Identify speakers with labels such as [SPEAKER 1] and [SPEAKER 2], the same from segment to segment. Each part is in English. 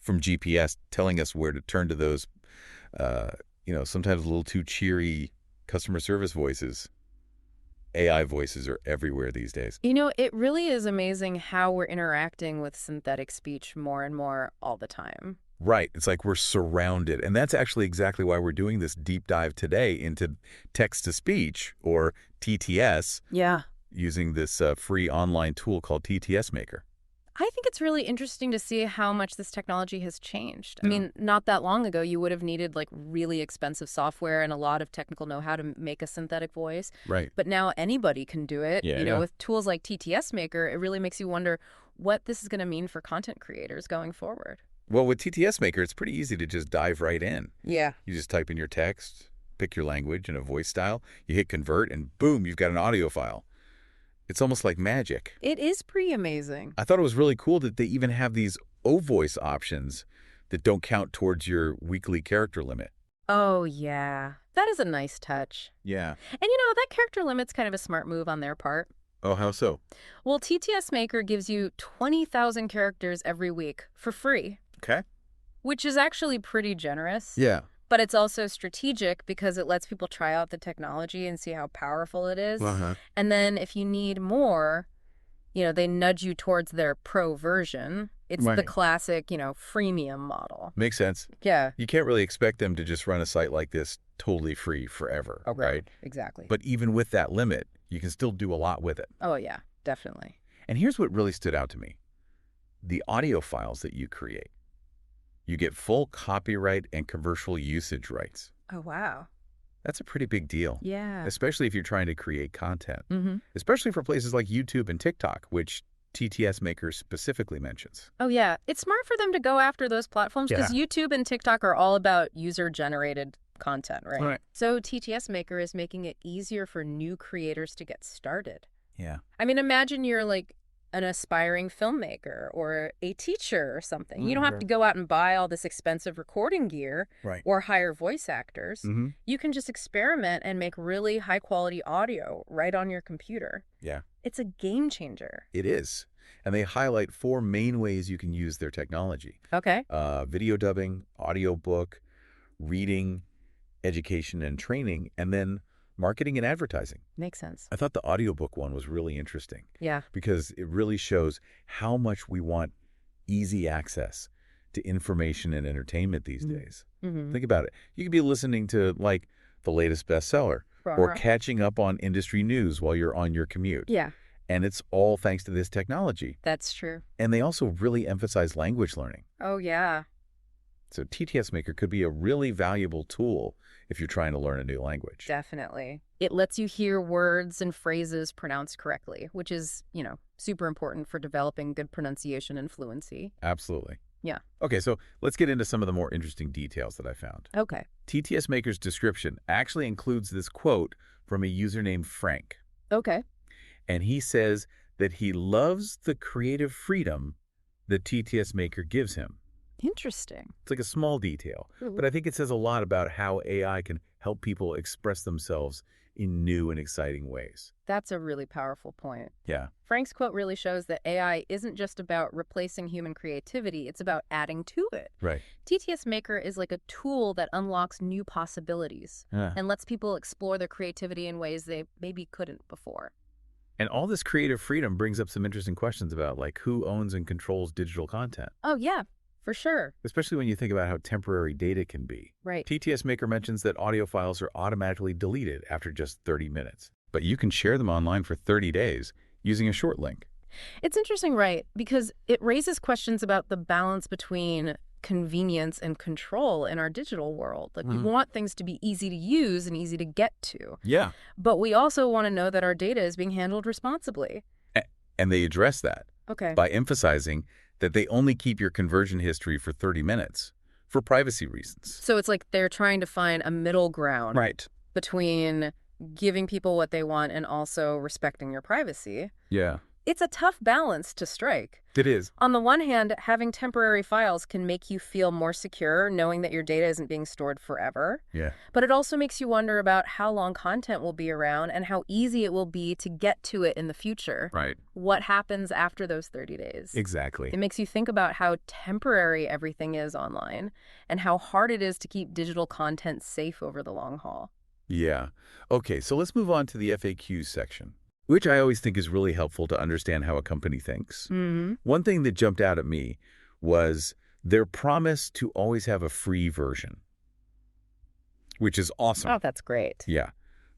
[SPEAKER 1] from GPS telling us where to turn to those, sometimes a little too cheery customer service voices. AI voices are everywhere these days.
[SPEAKER 2] It really is amazing how we're interacting with synthetic speech more and more all the time.
[SPEAKER 1] Right. It's like we're surrounded. And that's actually exactly why we're doing this deep dive today into text-to-speech, or TTS,
[SPEAKER 2] Yeah.
[SPEAKER 1] using this free online tool called TTS Maker.
[SPEAKER 2] I think it's really interesting to see how much this technology has changed. I mean, not that long ago, you would have needed like really expensive software and a lot of technical know-how to make a synthetic voice.
[SPEAKER 1] Right.
[SPEAKER 2] But now anybody can do it.
[SPEAKER 1] Yeah.
[SPEAKER 2] With tools like TTS Maker, it really makes you wonder what this is going to mean for content creators going forward.
[SPEAKER 1] Well, with TTS Maker, it's pretty easy to just dive right in.
[SPEAKER 2] Yeah.
[SPEAKER 1] You just type in your text, pick your language and a voice style, you hit convert, and boom, you've got an audio file. It's almost like magic.
[SPEAKER 2] It is pretty amazing.
[SPEAKER 1] I thought it was really cool that they even have these O-voice options that don't count towards your weekly character limit.
[SPEAKER 2] Oh, yeah. That is a nice touch.
[SPEAKER 1] Yeah.
[SPEAKER 2] And that character limit's kind of a smart move on their part.
[SPEAKER 1] Oh, how so?
[SPEAKER 2] Well, TTS Maker gives you 20,000 characters every week for free.
[SPEAKER 1] Okay.
[SPEAKER 2] Which is actually pretty generous.
[SPEAKER 1] Yeah.
[SPEAKER 2] But it's also strategic because it lets people try out the technology and see how powerful it is.
[SPEAKER 1] Uh-huh.
[SPEAKER 2] And then if you need more, they nudge you towards their pro version. It's the classic, freemium model.
[SPEAKER 1] Makes sense.
[SPEAKER 2] Yeah.
[SPEAKER 1] You can't really expect them to just run a site like this totally free forever, right?
[SPEAKER 2] Exactly.
[SPEAKER 1] But even with that limit, you can still do a lot with it.
[SPEAKER 2] Oh, yeah, definitely.
[SPEAKER 1] And here's what really stood out to me. The audio files that you create. You get full copyright and commercial usage rights.
[SPEAKER 2] Oh, wow.
[SPEAKER 1] That's a pretty big deal.
[SPEAKER 2] Yeah.
[SPEAKER 1] Especially if you're trying to create content.
[SPEAKER 2] Mm-hmm.
[SPEAKER 1] Especially for places like YouTube and TikTok, which TTS Maker specifically mentions.
[SPEAKER 2] Oh, yeah. It's smart for them to go after those platforms because YouTube and TikTok are all about user-generated content, right? So TTS Maker is making it easier for new creators to get started.
[SPEAKER 1] Yeah.
[SPEAKER 2] I mean, imagine you're like an aspiring filmmaker or a teacher or something. You don't have to go out and buy all this expensive recording gear or hire voice actors.
[SPEAKER 1] Mm-hmm.
[SPEAKER 2] You can just experiment and make really high-quality audio right on your computer.
[SPEAKER 1] Yeah.
[SPEAKER 2] It's a game changer.
[SPEAKER 1] It is. And they highlight 4 main ways you can use their technology.
[SPEAKER 2] Okay.
[SPEAKER 1] Video dubbing, audiobook, reading, education and training, and then marketing and advertising.
[SPEAKER 2] Makes sense.
[SPEAKER 1] I thought the audiobook one was really interesting.
[SPEAKER 2] Yeah.
[SPEAKER 1] Because it really shows how much we want easy access to information and entertainment these days.
[SPEAKER 2] Mm-hmm.
[SPEAKER 1] Think about it. You could be listening to, like, the latest bestseller or catching up on industry news while you're on your commute.
[SPEAKER 2] Yeah.
[SPEAKER 1] And it's all thanks to this technology.
[SPEAKER 2] That's true.
[SPEAKER 1] And they also really emphasize language learning.
[SPEAKER 2] Oh, yeah.
[SPEAKER 1] So TTS Maker could be a really valuable tool if you're trying to learn a new language.
[SPEAKER 2] Definitely. It lets you hear words and phrases pronounced correctly, which is, super important for developing good pronunciation and fluency.
[SPEAKER 1] Absolutely.
[SPEAKER 2] Yeah.
[SPEAKER 1] Okay, so let's get into some of the more interesting details that I found.
[SPEAKER 2] Okay.
[SPEAKER 1] TTS Maker's description actually includes this quote from a user named Frank.
[SPEAKER 2] Okay.
[SPEAKER 1] And he says that he loves the creative freedom that TTS Maker gives him.
[SPEAKER 2] Interesting.
[SPEAKER 1] It's like a small detail, but I think it says a lot about how AI can help people express themselves in new and exciting ways.
[SPEAKER 2] That's a really powerful point.
[SPEAKER 1] Yeah.
[SPEAKER 2] Frank's quote really shows that AI isn't just about replacing human creativity, it's about adding to it.
[SPEAKER 1] Right.
[SPEAKER 2] TTS Maker is like a tool that unlocks new possibilities and lets people explore their creativity in ways they maybe couldn't before.
[SPEAKER 1] And all this creative freedom brings up some interesting questions about, like, who owns and controls digital content.
[SPEAKER 2] Oh, yeah. For sure.
[SPEAKER 1] Especially when you think about how temporary data can be.
[SPEAKER 2] Right.
[SPEAKER 1] TTS Maker mentions that audio files are automatically deleted after just 30 minutes. But you can share them online for 30 days using a short link.
[SPEAKER 2] It's interesting, right? Because it raises questions about the balance between convenience and control in our digital world. Like, we want things to be easy to use and easy to get to.
[SPEAKER 1] Yeah.
[SPEAKER 2] But we also want to know that our data is being handled responsibly.
[SPEAKER 1] And they address that by emphasizing that they only keep your conversion history for 30 minutes for privacy reasons.
[SPEAKER 2] So it's like they're trying to find a middle ground between giving people what they want and also respecting your privacy.
[SPEAKER 1] Yeah.
[SPEAKER 2] It's a tough balance to strike.
[SPEAKER 1] It is.
[SPEAKER 2] On the one hand, having temporary files can make you feel more secure knowing that your data isn't being stored forever.
[SPEAKER 1] Yeah.
[SPEAKER 2] But it also makes you wonder about how long content will be around and how easy it will be to get to it in the future.
[SPEAKER 1] Right.
[SPEAKER 2] What happens after those 30 days?
[SPEAKER 1] Exactly.
[SPEAKER 2] It makes you think about how temporary everything is online and how hard it is to keep digital content safe over the long haul.
[SPEAKER 1] Yeah. Okay, so let's move on to the FAQ section, which I always think is really helpful to understand how a company thinks.
[SPEAKER 2] Mm-hmm.
[SPEAKER 1] One thing that jumped out at me was their promise to always have a free version, which is awesome.
[SPEAKER 2] Oh, that's great.
[SPEAKER 1] Yeah.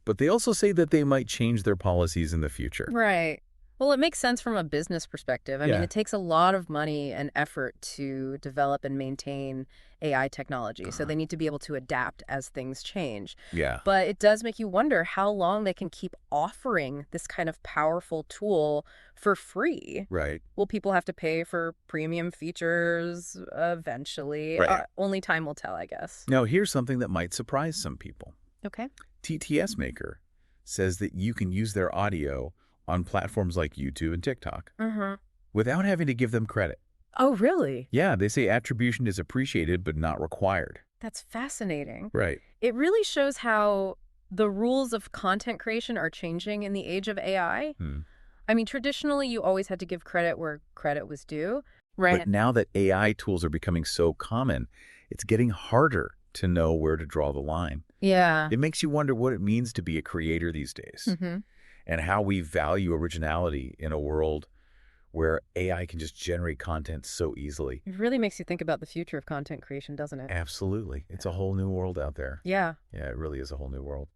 [SPEAKER 1] But they also say that they might change their policies in the future.
[SPEAKER 2] Right. Well, it makes sense from a business perspective. I mean,
[SPEAKER 1] Yeah.
[SPEAKER 2] it takes a lot of money and effort to develop and maintain AI technology, so they need to be able to adapt as things change.
[SPEAKER 1] Yeah.
[SPEAKER 2] But it does make you wonder how long they can keep offering this kind of powerful tool for free.
[SPEAKER 1] Right.
[SPEAKER 2] Will people have to pay for premium features eventually?
[SPEAKER 1] Right.
[SPEAKER 2] Only time will tell, I guess.
[SPEAKER 1] Now, here's something that might surprise some people.
[SPEAKER 2] Okay.
[SPEAKER 1] TTS Maker says that you can use their audio on platforms like YouTube and TikTok
[SPEAKER 2] Mm-hmm.
[SPEAKER 1] without having to give them credit.
[SPEAKER 2] Oh, really?
[SPEAKER 1] Yeah, they say attribution is appreciated but not required.
[SPEAKER 2] That's fascinating.
[SPEAKER 1] Right.
[SPEAKER 2] It really shows how the rules of content creation are changing in the age of AI. I mean, traditionally, you always had to give credit where credit was due. Right.
[SPEAKER 1] But now that AI tools are becoming so common, it's getting harder to know where to draw the line.
[SPEAKER 2] Yeah.
[SPEAKER 1] It makes you wonder what it means to be a creator these days
[SPEAKER 2] Mm-hmm.
[SPEAKER 1] and how we value originality in a world where AI can just generate content so easily.
[SPEAKER 2] It really makes you think about the future of content creation, doesn't it?
[SPEAKER 1] Absolutely. It's a whole new world out there.
[SPEAKER 2] Yeah.
[SPEAKER 1] Yeah, it really is a whole new world.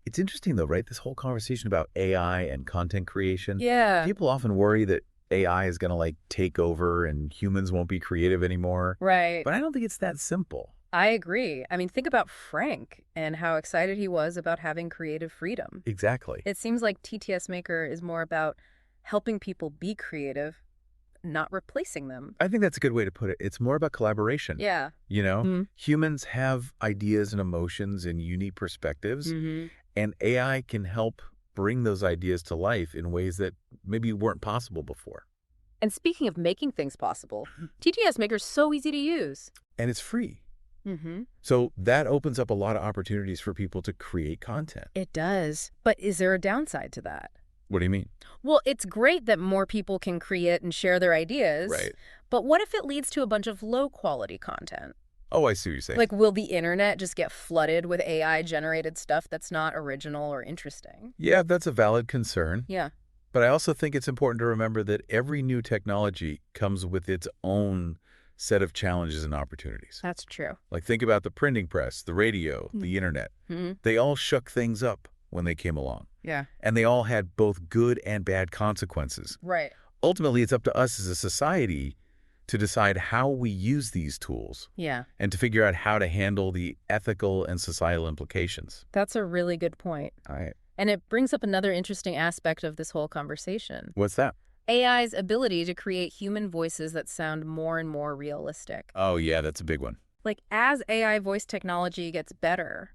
[SPEAKER 1] It's interesting, though, right? This whole conversation about AI and content creation.
[SPEAKER 2] Yeah.
[SPEAKER 1] People often worry that AI is going to, like, take over and humans won't be creative anymore.
[SPEAKER 2] Right.
[SPEAKER 1] But I don't think it's that simple.
[SPEAKER 2] I agree. I mean, think about Frank and how excited he was about having creative freedom.
[SPEAKER 1] Exactly.
[SPEAKER 2] It seems like TTS Maker is more about helping people be creative, not replacing them.
[SPEAKER 1] I think that's a good way to put it. It's more about collaboration.
[SPEAKER 2] Yeah.
[SPEAKER 1] You know,
[SPEAKER 2] Mhm.
[SPEAKER 1] humans have ideas and emotions and unique perspectives,
[SPEAKER 2] Mm-hmm.
[SPEAKER 1] and AI can help bring those ideas to life in ways that maybe weren't possible before.
[SPEAKER 2] And speaking of making things possible, TTS Maker is so easy to use.
[SPEAKER 1] And it's free.
[SPEAKER 2] Mm-hmm.
[SPEAKER 1] So that opens up a lot of opportunities for people to create content.
[SPEAKER 2] It does. But is there a downside to that?
[SPEAKER 1] What do you mean?
[SPEAKER 2] Well, it's great that more people can create and share their ideas.
[SPEAKER 1] Right.
[SPEAKER 2] But what if it leads to a bunch of low-quality content?
[SPEAKER 1] Oh, I see what you're saying.
[SPEAKER 2] Like, will the internet just get flooded with AI-generated stuff that's not original or interesting?
[SPEAKER 1] Yeah, that's a valid concern.
[SPEAKER 2] Yeah.
[SPEAKER 1] But I also think it's important to remember that every new technology comes with its own set of challenges and opportunities.
[SPEAKER 2] That's true.
[SPEAKER 1] Like, think about the printing press, the radio, the internet.
[SPEAKER 2] Mm-hmm.
[SPEAKER 1] They all shook things up when they came along.
[SPEAKER 2] Yeah.
[SPEAKER 1] And they all had both good and bad consequences.
[SPEAKER 2] Right.
[SPEAKER 1] Ultimately, it's up to us as a society to decide how we use these tools
[SPEAKER 2] Yeah.
[SPEAKER 1] and to figure out how to handle the ethical and societal implications.
[SPEAKER 2] That's a really good point.
[SPEAKER 1] All right.
[SPEAKER 2] And it brings up another interesting aspect of this whole conversation.
[SPEAKER 1] What's that?
[SPEAKER 2] AI's ability to create human voices that sound more and more realistic.
[SPEAKER 1] Oh, yeah, that's a big one.
[SPEAKER 2] Like, as AI voice technology gets better,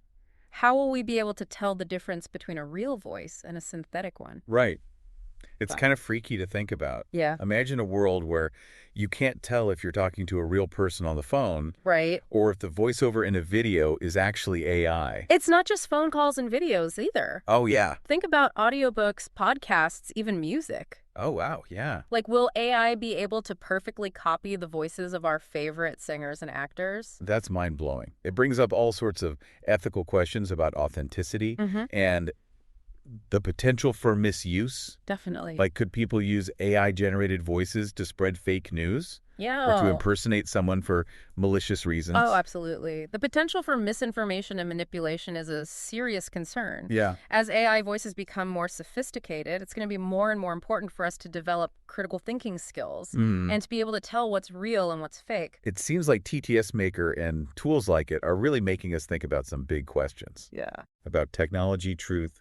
[SPEAKER 2] how will we be able to tell the difference between a real voice and a synthetic one?
[SPEAKER 1] Right. It's
[SPEAKER 2] Fine.
[SPEAKER 1] kind of freaky to think about.
[SPEAKER 2] Yeah.
[SPEAKER 1] Imagine a world where you can't tell if you're talking to a real person on the phone
[SPEAKER 2] Right.
[SPEAKER 1] or if the voiceover in a video is actually AI.
[SPEAKER 2] It's not just phone calls and videos either.
[SPEAKER 1] Oh, yeah.
[SPEAKER 2] Think about audiobooks, podcasts, even music.
[SPEAKER 1] Oh, wow. Yeah.
[SPEAKER 2] Like, will AI be able to perfectly copy the voices of our favorite singers and actors?
[SPEAKER 1] That's mind-blowing. It brings up all sorts of ethical questions about authenticity
[SPEAKER 2] Mm-hmm.
[SPEAKER 1] and the potential for misuse.
[SPEAKER 2] Definitely.
[SPEAKER 1] Like, could people use AI-generated voices to spread fake news
[SPEAKER 2] yeah.
[SPEAKER 1] or to impersonate someone for malicious reasons?
[SPEAKER 2] Oh, absolutely. The potential for misinformation and manipulation is a serious concern.
[SPEAKER 1] Yeah.
[SPEAKER 2] As AI voices become more sophisticated, it's going to be more and more important for us to develop critical thinking skills and to be able to tell what's real and what's fake.
[SPEAKER 1] It seems like TTS Maker and tools like it are really making us think about some big questions
[SPEAKER 2] Yeah.
[SPEAKER 1] about technology, truth,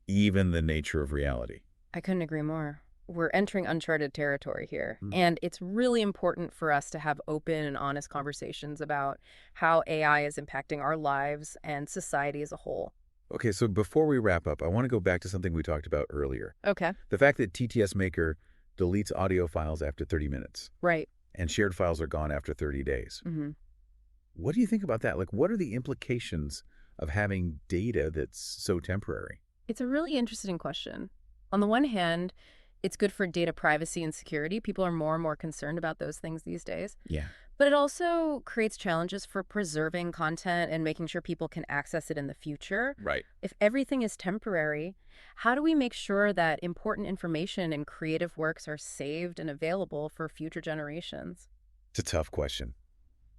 [SPEAKER 1] even the nature of reality.
[SPEAKER 2] I couldn't agree more. We're entering uncharted territory here,
[SPEAKER 1] Mm.
[SPEAKER 2] and it's really important for us to have open and honest conversations about how AI is impacting our lives and society as a whole.
[SPEAKER 1] Okay, so before we wrap up, I want to go back to something we talked about earlier.
[SPEAKER 2] Okay.
[SPEAKER 1] The fact that TTS Maker deletes audio files after 30 minutes
[SPEAKER 2] Right.
[SPEAKER 1] and shared files are gone after 30 days.
[SPEAKER 2] Mm-hmm.
[SPEAKER 1] What do you think about that? Like, what are the implications of having data that's so temporary?
[SPEAKER 2] It's a really interesting question. On the one hand, it's good for data privacy and security. People are more and more concerned about those things these days.
[SPEAKER 1] Yeah.
[SPEAKER 2] But it also creates challenges for preserving content and making sure people can access it in the future.
[SPEAKER 1] Right.
[SPEAKER 2] If everything is temporary, how do we make sure that important information and creative works are saved and available for future generations?
[SPEAKER 1] It's a tough question.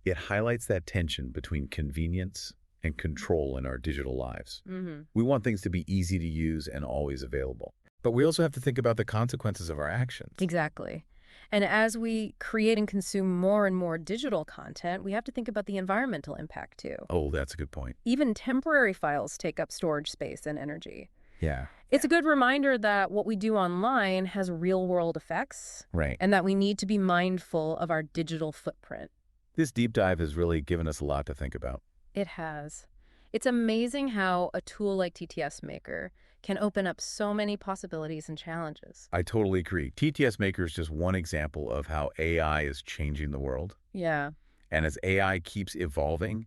[SPEAKER 1] It highlights that tension between convenience and control in our digital lives.
[SPEAKER 2] Mm-hmm.
[SPEAKER 1] We want things to be easy to use and always available. But we also have to think about the consequences of our actions.
[SPEAKER 2] Exactly. And as we create and consume more and more digital content, we have to think about the environmental impact too.
[SPEAKER 1] Oh, that's a good point.
[SPEAKER 2] Even temporary files take up storage space and energy.
[SPEAKER 1] Yeah.
[SPEAKER 2] It's a good reminder that what we do online has real-world effects,
[SPEAKER 1] Right.
[SPEAKER 2] and that we need to be mindful of our digital footprint.
[SPEAKER 1] This deep dive has really given us a lot to think about.
[SPEAKER 2] It has. It's amazing how a tool like TTS Maker can open up so many possibilities and challenges.
[SPEAKER 1] I totally agree. TTS Maker is just one example of how AI is changing the world.
[SPEAKER 2] Yeah.
[SPEAKER 1] And as AI keeps evolving,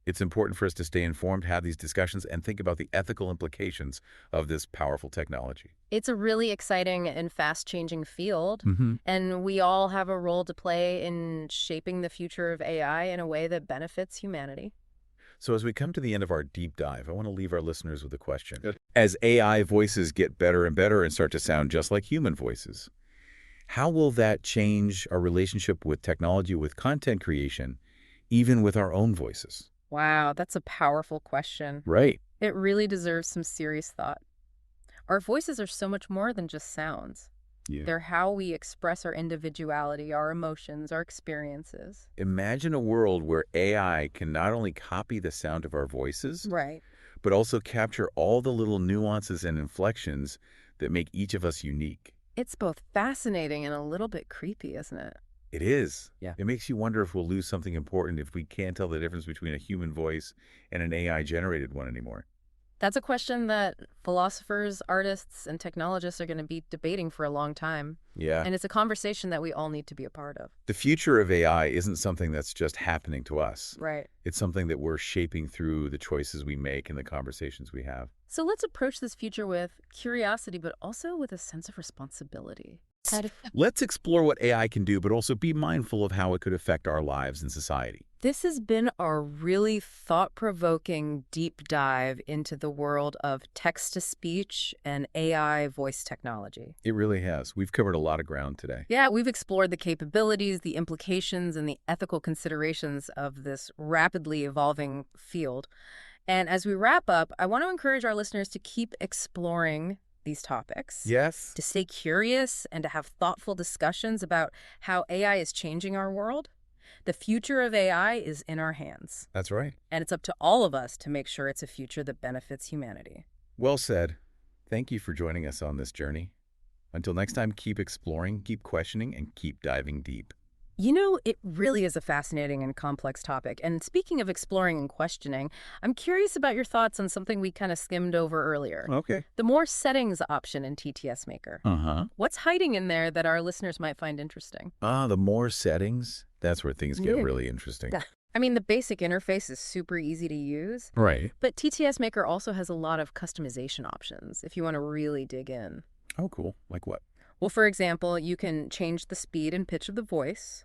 [SPEAKER 1] it's important for us to stay informed, have these discussions, and think about the ethical implications of this powerful technology.
[SPEAKER 2] It's a really exciting and fast-changing field,
[SPEAKER 1] Mm-hmm.
[SPEAKER 2] and we all have a role to play in shaping the future of AI in a way that benefits humanity.
[SPEAKER 1] So as we come to the end of our deep dive, I want to leave our listeners with a question.
[SPEAKER 3] Good.
[SPEAKER 1] As AI voices get better and better and start to sound just like human voices, how will that change our relationship with technology, with content creation, even with our own voices?
[SPEAKER 2] Wow, that's a powerful question.
[SPEAKER 1] Right.
[SPEAKER 2] It really deserves some serious thought. Our voices are so much more than just sounds.
[SPEAKER 1] Yeah.
[SPEAKER 2] They're how we express our individuality, our emotions, our experiences.
[SPEAKER 1] Imagine a world where AI can not only copy the sound of our voices,
[SPEAKER 2] Right.
[SPEAKER 1] but also capture all the little nuances and inflections that make each of us unique.
[SPEAKER 2] It's both fascinating and a little bit creepy, isn't it?
[SPEAKER 1] It is.
[SPEAKER 2] Yeah.
[SPEAKER 1] It makes you wonder if we'll lose something important if we can't tell the difference between a human voice and an AI-generated one anymore.
[SPEAKER 2] That's a question that philosophers, artists, and technologists are going to be debating for a long time.
[SPEAKER 1] Yeah.
[SPEAKER 2] And it's a conversation that we all need to be a part of.
[SPEAKER 1] The future of AI isn't something that's just happening to us.
[SPEAKER 2] Right.
[SPEAKER 1] It's something that we're shaping through the choices we make and the conversations we have.
[SPEAKER 2] So let's approach this future with curiosity, but also with a sense of responsibility.
[SPEAKER 1] Let's explore what AI can do, but also be mindful of how it could affect our lives and society.
[SPEAKER 2] This has been our really thought-provoking deep dive into the world of text-to-speech and AI voice technology.
[SPEAKER 1] It really has. We've covered a lot of ground today.
[SPEAKER 2] Yeah, we've explored the capabilities, the implications, and the ethical considerations of this rapidly evolving field. And as we wrap up, I want to encourage our listeners to keep exploring these topics.
[SPEAKER 1] Yes.
[SPEAKER 2] To stay curious and to have thoughtful discussions about how AI is changing our world. The future of AI is in our hands.
[SPEAKER 1] That's right.
[SPEAKER 2] And it's up to all of us to make sure it's a future that benefits humanity.
[SPEAKER 1] Well said. Thank you for joining us on this journey. Until next time, keep exploring, keep questioning, and keep diving deep.
[SPEAKER 2] You know, it really is a fascinating and complex topic. And speaking of exploring and questioning, I'm curious about your thoughts on something we kind of skimmed over earlier.
[SPEAKER 1] Okay.
[SPEAKER 2] The more settings option in TTS Maker.
[SPEAKER 1] Uh-huh.
[SPEAKER 2] What's hiding in there that our listeners might find interesting?
[SPEAKER 1] The more settings, that's where things get
[SPEAKER 2] Yeah.
[SPEAKER 1] really interesting.
[SPEAKER 2] I mean, the basic interface is super easy to use,
[SPEAKER 1] Right.
[SPEAKER 2] but TTS Maker also has a lot of customization options if you want to really dig in.
[SPEAKER 1] Oh, cool. Like what?
[SPEAKER 2] Well, for example, you can change the speed and pitch of the voice.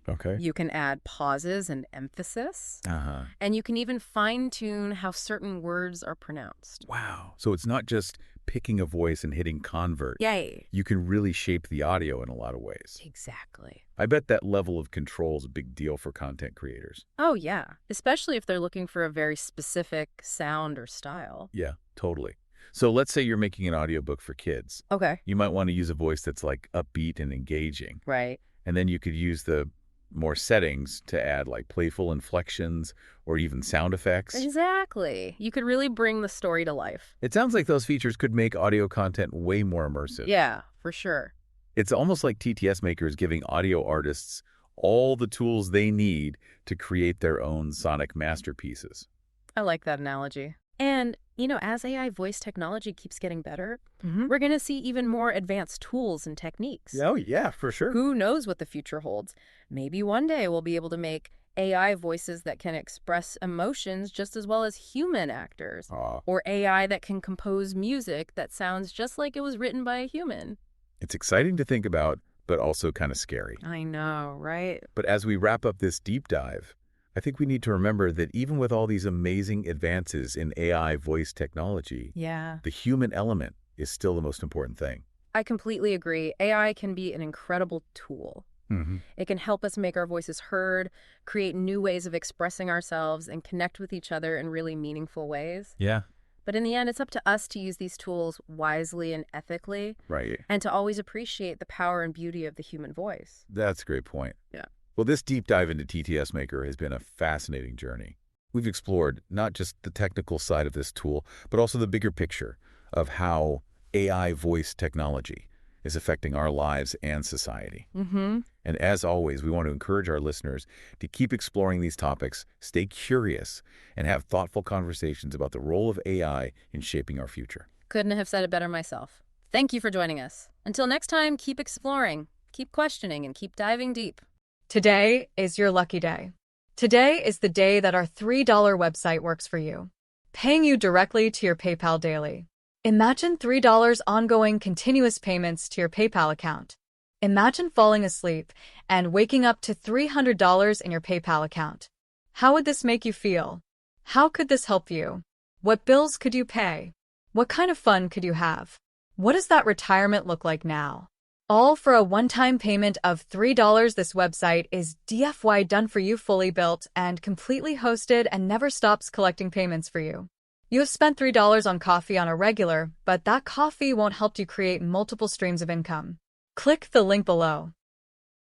[SPEAKER 1] Okay.
[SPEAKER 2] You can add pauses and emphasis.
[SPEAKER 1] Uh-huh.
[SPEAKER 2] And you can even fine-tune how certain words are pronounced.
[SPEAKER 1] Wow. So it's not just picking a voice and hitting convert.
[SPEAKER 2] Yay.
[SPEAKER 1] You can really shape the audio in a lot of ways.
[SPEAKER 2] Exactly.
[SPEAKER 1] I bet that level of control is a big deal for content creators.
[SPEAKER 2] Oh, yeah. Especially if they're looking for a very specific sound or style.
[SPEAKER 1] Yeah, totally. So let's say you're making an audiobook for kids.
[SPEAKER 2] Okay.
[SPEAKER 1] You might want to use a voice that's like upbeat and engaging.
[SPEAKER 2] Right.
[SPEAKER 1] And then you could use the more settings to add like playful inflections or even sound effects.
[SPEAKER 2] Exactly. You could really bring the story to life.
[SPEAKER 1] It sounds like those features could make audio content way more immersive.
[SPEAKER 2] Yeah, for sure.
[SPEAKER 1] It's almost like TTS Maker is giving audio artists all the tools they need to create their own sonic masterpieces.
[SPEAKER 2] I like that analogy. And, as AI voice technology keeps getting better,
[SPEAKER 3] Hmm.
[SPEAKER 2] we're going to see even more advanced tools and techniques.
[SPEAKER 3] Oh, yeah, for sure.
[SPEAKER 2] Who knows what the future holds? Maybe one day we'll be able to make AI voices that can express emotions just as well as human actors,
[SPEAKER 1] Aw,
[SPEAKER 2] or AI that can compose music that sounds just like it was written by a human.
[SPEAKER 1] it's exciting to think about, but also kind of scary.
[SPEAKER 2] I know, right?
[SPEAKER 1] But as we wrap up this deep dive, I think we need to remember that even with all these amazing advances in AI voice technology,
[SPEAKER 2] Yeah.
[SPEAKER 1] the human element is still the most important thing.
[SPEAKER 2] I completely agree. AI can be an incredible tool.
[SPEAKER 1] Mm-hmm.
[SPEAKER 2] It can help us make our voices heard, create new ways of expressing ourselves, and connect with each other in really meaningful ways.
[SPEAKER 1] Yeah.
[SPEAKER 2] But in the end, it's up to us to use these tools wisely and ethically,
[SPEAKER 1] Right.
[SPEAKER 2] and to always appreciate the power and beauty of the human voice.
[SPEAKER 1] That's a great point.
[SPEAKER 2] Yeah.
[SPEAKER 1] Well, this deep dive into TTS Maker has been a fascinating journey. We've explored not just the technical side of this tool, but also the bigger picture of how AI voice technology is affecting our lives and society.
[SPEAKER 2] Mm-hmm.
[SPEAKER 1] And as always, we want to encourage our listeners to keep exploring these topics, stay curious, and have thoughtful conversations about the role of AI in shaping our future.
[SPEAKER 2] Couldn't have said it better myself. Thank you for joining us. Until next time, keep exploring, keep questioning, and keep diving deep.
[SPEAKER 4] Today is your lucky day. Today is the day that our $3 website works for you, paying you directly to your PayPal daily. Imagine $3 ongoing continuous payments to your PayPal account. Imagine falling asleep and waking up to $300 in your PayPal account. How would this make you feel? How could this help you? What bills could you pay? What kind of fun could you have? What does that retirement look like now? All for a one-time payment of $3. This website is DFY done for you, fully built and completely hosted, and never stops collecting payments for you. You have spent $3 on coffee on a regular, but that coffee won't help you create multiple streams of income. Click the link below.